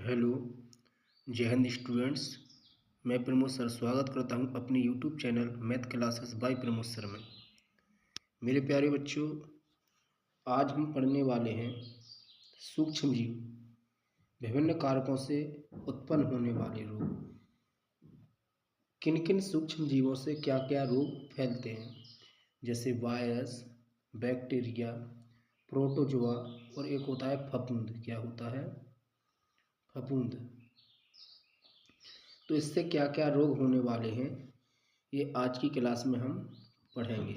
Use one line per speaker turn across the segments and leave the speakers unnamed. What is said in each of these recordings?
Hello. जय Hind students. मैं Pramod sir स्वागत करता हूं अपने YouTube channel math classes bye Pramod sir में। मेरे प्यारे बच्चों, आज हम पढ़ने वाले हैं सूक्ष्म जीव, विभिन्न कारकों से उत्पन्न होने वाले रोग। किन किन सूक्ष्म जीवों से क्या क्या रोग फैलते हैं, जैसे वायरस, बैक्टीरिया, प्रोटोजोआ और एक होता है फफूंद। क्या होता है? फफूंद। तो इससे क्या क्या रोग होने वाले हैं, ये आज की क्लास में हम पढ़ेंगे।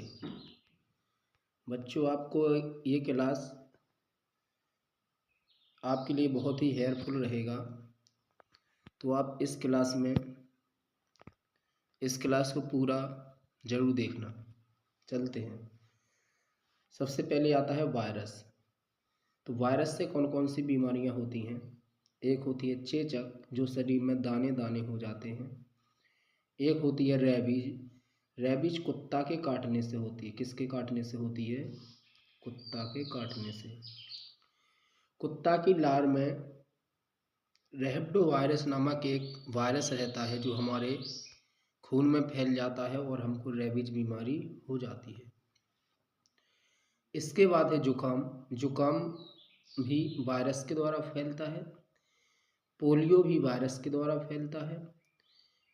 बच्चों, आपको ये क्लास आपके लिए बहुत ही हेल्पफुल रहेगा, तो आप इस क्लास को पूरा ज़रूर देखना। चलते हैं। सबसे पहले आता है वायरस। तो वायरस से कौन कौन सी बीमारियां होती हैं? एक होती है चेचक, जो शरीर में दाने दाने हो जाते हैं। एक होती है रैबीज। रैबीज कुत्ता के काटने से होती है। किसके काटने से होती है? कुत्ता के काटने से। कुत्ता की लार में रैबिडो वायरस नामक एक वायरस रहता है, जो हमारे खून में फैल जाता है और हमको रैबीज बीमारी हो जाती है। इसके बाद है जुकाम। जुकाम भी वायरस के द्वारा फैलता है। पोलियो भी वायरस के द्वारा फैलता है।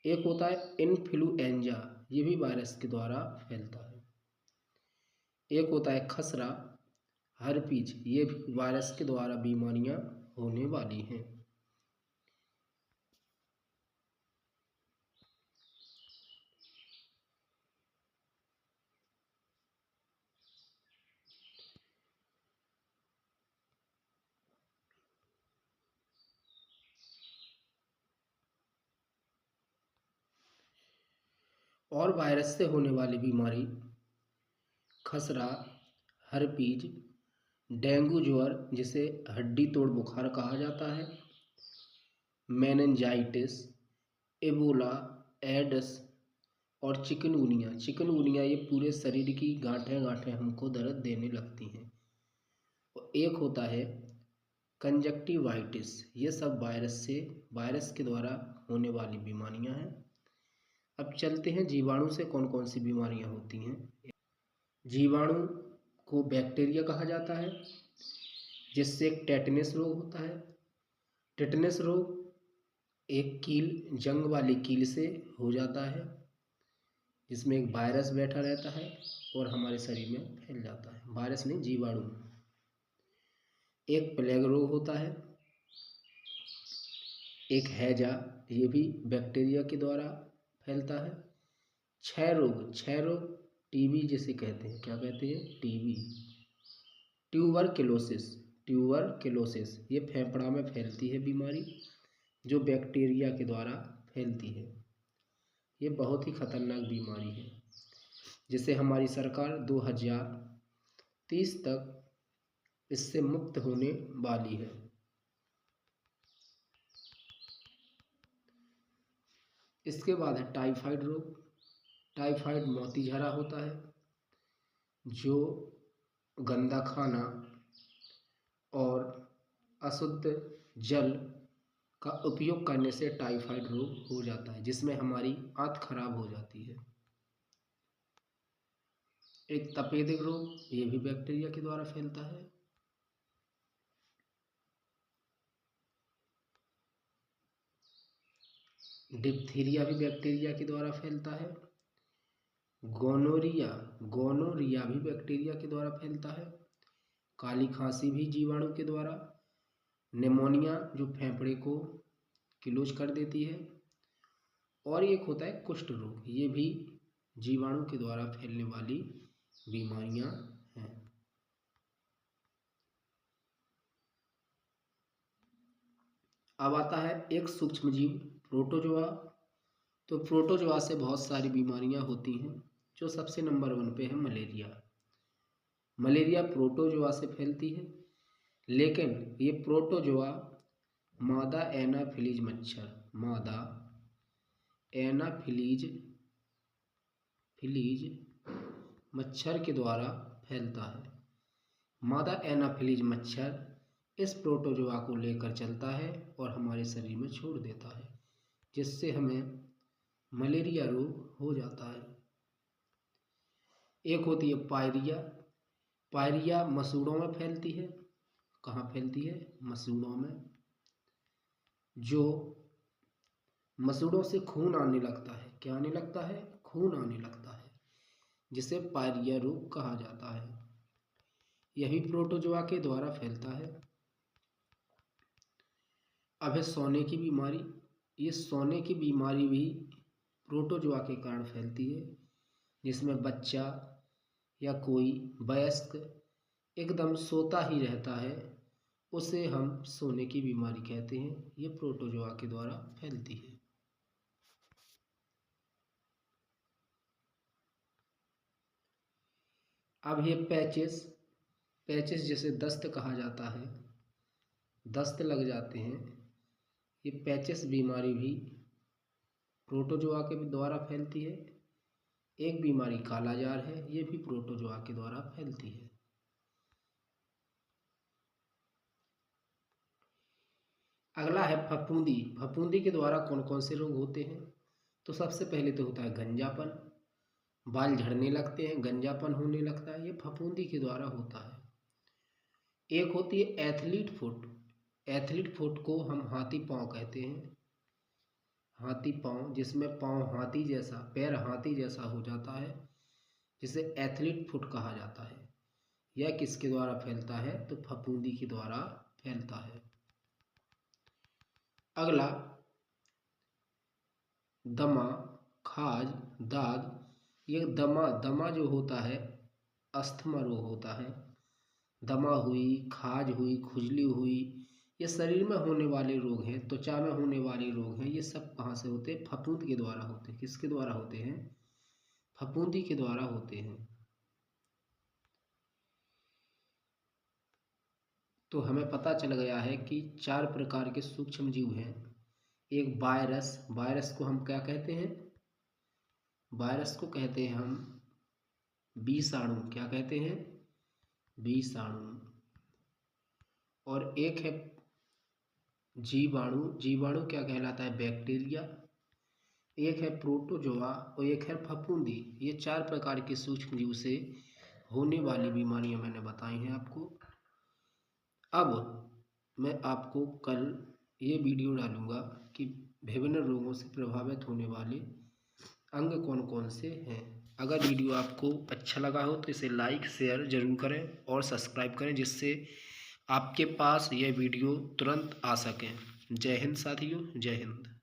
एक होता है इन्फ्लुएंजा, ये भी वायरस के द्वारा फैलता है। एक होता है खसरा, हर्पीज, ये भी वायरस के द्वारा बीमारियां होने वाली हैं। और वायरस से होने वाली बीमारी खसरा, हर्पीज, डेंगू ज्वर, जिसे हड्डी तोड़ बुखार कहा जाता है, मेनिंजाइटिस, एबोला, एड्स और चिकनगुनिया। चिकनगुनिया ये पूरे शरीर की गांठें गांठें हमको दर्द देने लगती हैं। और एक होता है कंजक्टिवाइटिस। ये सब वायरस के द्वारा होने वाली बीमारियां हैं। अब चलते हैं जीवाणु से कौन कौन सी बीमारियां होती हैं। जीवाणु को बैक्टीरिया कहा जाता है, जिससे एक टेटनस रोग होता है। टेटनस रोग एक कील, जंग वाली कील से हो जाता है, जिसमें एक वायरस बैठा रहता है और हमारे शरीर में फैल जाता है। वायरस नहीं, जीवाणु। एक प्लेग रोग होता है। एक हैजा, ये भी बैक्टीरिया के द्वारा फैलता है। क्षय रोग टीबी जिसे कहते हैं। क्या कहते हैं? टीबी। ट्यूबरक्लोसिस, ये फेफड़ा में फैलती है बीमारी, जो बैक्टीरिया के द्वारा फैलती है। ये बहुत ही खतरनाक बीमारी है, जिसे हमारी सरकार 2030 तक इससे मुक्त होने वाली है। इसके बाद है टाइफाइड रोग। टाइफाइड मोतीझरा होता है, जो गंदा खाना और अशुद्ध जल का उपयोग करने से टाइफाइड रोग हो जाता है, जिसमें हमारी आंत खराब हो जाती है। एक तपेदिक रोग, ये भी बैक्टीरिया के द्वारा फैलता है। डिप्थीरिया भी बैक्टीरिया के द्वारा फैलता है। गोनोरिया भी बैक्टीरिया के द्वारा फैलता है। काली खांसी भी जीवाणु के द्वारा। निमोनिया, जो फेफड़े को क्लोज कर देती है। और एक होता है कुष्ठ रोग, ये भी जीवाणु के द्वारा फैलने वाली बीमारियां हैं। अब आता है एक सूक्ष्म जीव प्रोटोजोआ। तो प्रोटोजोआ से बहुत सारी बीमारियां होती हैं, जो सबसे नंबर 1 पे है मलेरिया। मलेरिया प्रोटोजोआ से फैलती है, लेकिन ये प्रोटोजोआ मादा एनाफिलीज मच्छर के द्वारा फैलता है। मादा एनाफिलीज मच्छर इस प्रोटोजोआ को लेकर चलता है और हमारे शरीर में छोड़ देता है, जिससे हमें मलेरिया रोग हो जाता है। एक होती है पायरिया। पायरिया मसूड़ों में फैलती है। कहाँ फैलती है? मसूड़ों में। जो मसूड़ों से खून आने लगता है। क्या आने लगता है? खून आने लगता है, जिसे पायरिया रोग कहा जाता है। यही प्रोटोजोआ के द्वारा फैलता है। अब है सोने की बीमारी। ये सोने की बीमारी भी प्रोटोजोआ के कारण फैलती है, जिसमें बच्चा या कोई वयस्क एकदम सोता ही रहता है, उसे हम सोने की बीमारी कहते हैं। ये प्रोटोजोआ के द्वारा फैलती है। अब ये पैचेस। पैचेस जैसे दस्त कहा जाता है, दस्त लग जाते हैं। ये पैचेस बीमारी भी प्रोटोजोआ के द्वारा फैलती है। एक बीमारी कालाजार है, ये भी प्रोटोजोआ के द्वारा फैलती है। अगला है फफूंदी। फफूंदी के द्वारा कौन कौन से रोग होते हैं? तो सबसे पहले तो होता है गंजापन। बाल झड़ने लगते हैं, गंजापन होने लगता है, ये फफूंदी के द्वारा होता है। एक होती है एथलीट फुट। एथलीट फुट को हम हाथी पाँव कहते हैं। हाथी पाँव, जिसमें पाँव हाथी जैसा, पैर हाथी जैसा हो जाता है, जिसे एथलीट फुट कहा जाता है। यह किसके द्वारा फैलता है? तो फफूंदी के द्वारा फैलता है। अगला दमा, खाज, दाद। ये दमा जो होता है अस्थमा रोग होता है। दमा हुई, खाज हुई, खुजली हुई, ये शरीर में होने वाले रोग हैं, त्वचा में होने वाले रोग हैं। ये सब कहाँ से होते हैं? फफूंद के द्वारा होते हैं। किसके द्वारा होते हैं? फफूंदी के द्वारा होते हैं। तो हमें पता चल गया है कि 4 प्रकार के सूक्ष्म जीव हैं। एक वायरस। वायरस को हम क्या कहते हैं? वायरस को कहते हैं हम विषाणु। क्या कहते हैं? विषाणु। और एक है जीवाणु। जीवाणु क्या कहलाता है? बैक्टीरिया। एक है प्रोटोजोआ और एक है फफूंदी। ये 4 प्रकार के सूक्ष्म जीव से होने वाली बीमारियां मैंने बताई हैं आपको। अब मैं आपको कल ये वीडियो डालूंगा कि विभिन्न रोगों से प्रभावित होने वाले अंग कौन कौन से हैं। अगर वीडियो आपको अच्छा लगा हो तो इसे लाइक शेयर ज़रूर करें और सब्सक्राइब करें, जिससे आपके पास यह वीडियो तुरंत आ सकें। जय हिंद साथियों, जय हिंद।